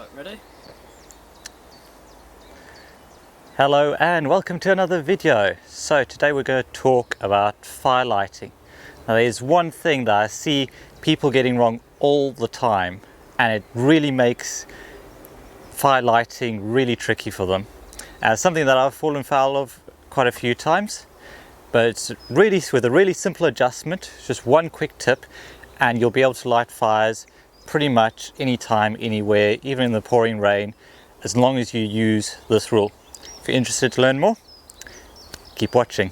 Right, ready? Hello and welcome to another video. So today we're going to talk about fire lighting. Now there's one thing that I see people getting wrong all the time, and it really makes fire lighting really tricky for them. Something that I've fallen foul of quite a few times, but it's really with a really simple adjustment, just one quick tip, and you'll be able to light fires pretty much anytime, anywhere, even in the pouring rain, as long as you use this rule. If you're interested to learn more, keep watching.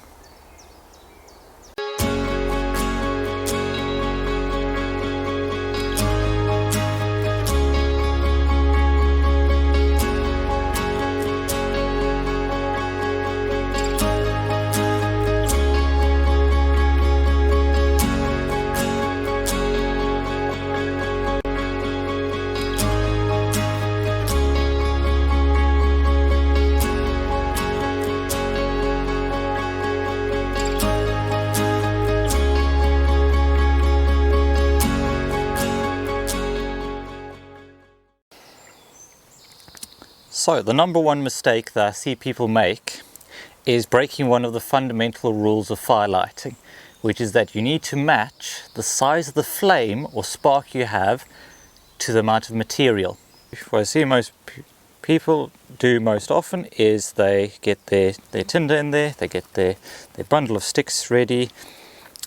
So the number one mistake that I see people make is breaking one of the fundamental rules of fire lighting, which is that you need to match the size of the flame or spark you have to the amount of material. What I see most people do most often is they get their tinder in there, they get their bundle of sticks ready,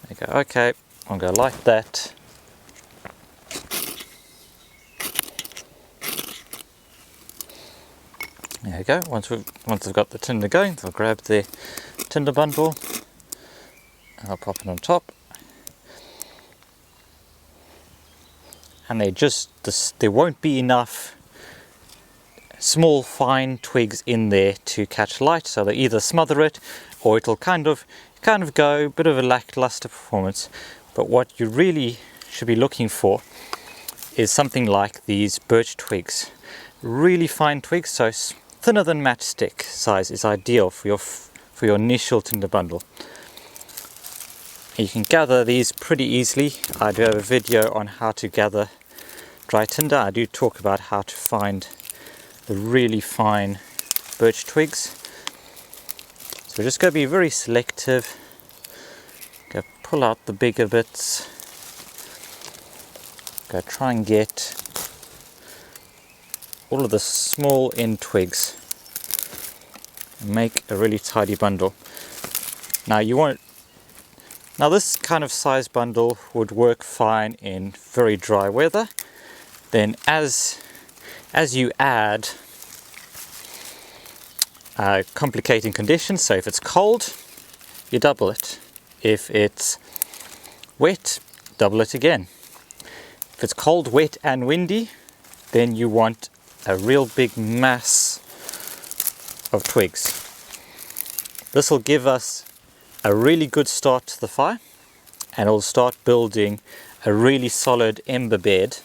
they go, okay, I'm going to light that. There we go. Once I've got the tinder going, I'll grab the tinder bundle and I'll pop it on top. And there won't be enough small fine twigs in there to catch light, so they either smother it or it'll kind of go a bit of a lackluster performance. But what you really should be looking for is something like these birch twigs. Really fine twigs, so thinner than matchstick size is ideal for your initial tinder bundle. You can gather these pretty easily. I do have a video on how to gather dry tinder. I do talk about how to find the really fine birch twigs. So we're just going to be very selective. Go pull out the bigger bits. Go try and get all of the small end twigs and make a really tidy bundle. Now this kind of size bundle would work fine in very dry weather. Then as you add complicating conditions, so if it's cold, you double it. If it's wet, double it again. If it's cold, wet and windy, then you want a real big mass of twigs. This will give us a really good start to the fire, and it'll start building a really solid ember bed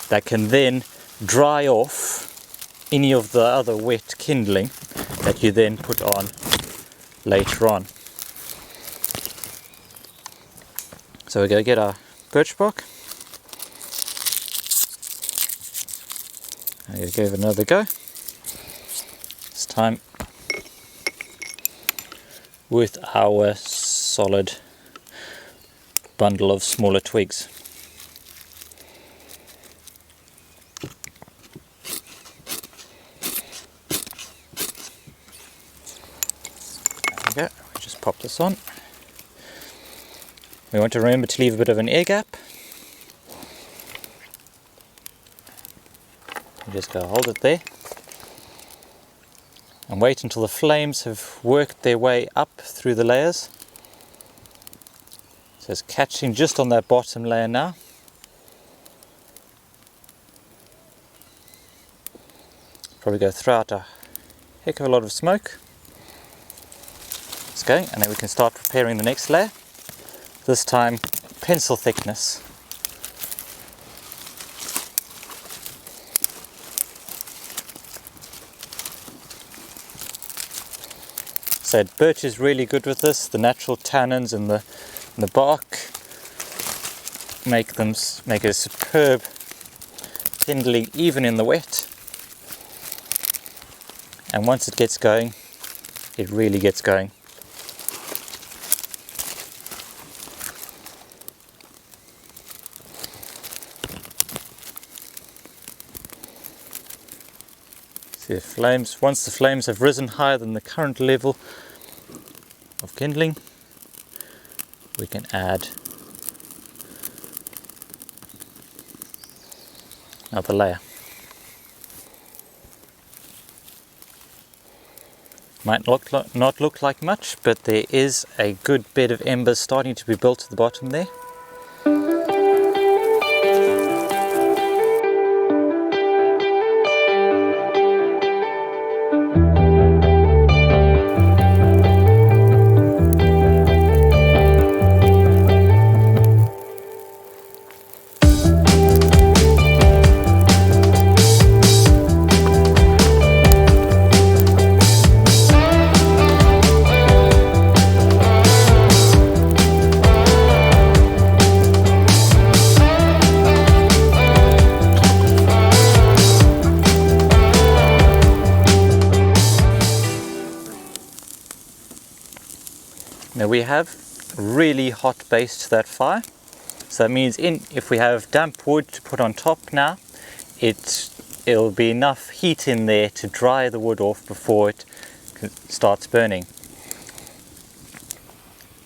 that can then dry off any of the other wet kindling that you then put on later on. So we're going to get our birch bark. I'm going to give it another go. This time with our solid bundle of smaller twigs. There we go. We just pop this on. We want to remember to leave a bit of an air gap. Just go hold it there and wait until the flames have worked their way up through the layers. So it's catching just on that bottom layer now. Probably go throw out a heck of a lot of smoke. It's going, and then we can start preparing the next layer. This time pencil thickness. So birch is really good with this. The natural tannins and the bark make it a superb kindling even in the wet. And once it gets going, it really gets going. See the flames, once the flames have risen higher than the current level of kindling, we can add another layer. Might not look like much, but there is a good bit of embers starting to be built at the bottom there. Now we have a really hot base to that fire, so that means if we have damp wood to put on top now, it'll be enough heat in there to dry the wood off before it starts burning.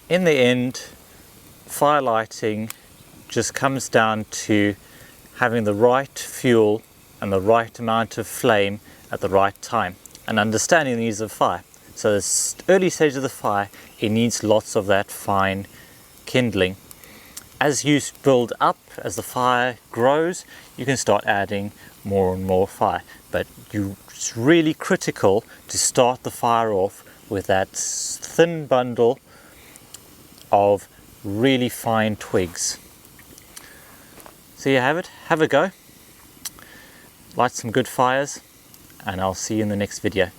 In the end, fire lighting just comes down to having the right fuel and the right amount of flame at the right time, and understanding the needs of fire. So this early stage of the fire, it needs lots of that fine kindling. As you build up, as the fire grows, you can start adding more and more fire. But it's really critical to start the fire off with that thin bundle of really fine twigs. So you have it, have a go, light some good fires, and I'll see you in the next video.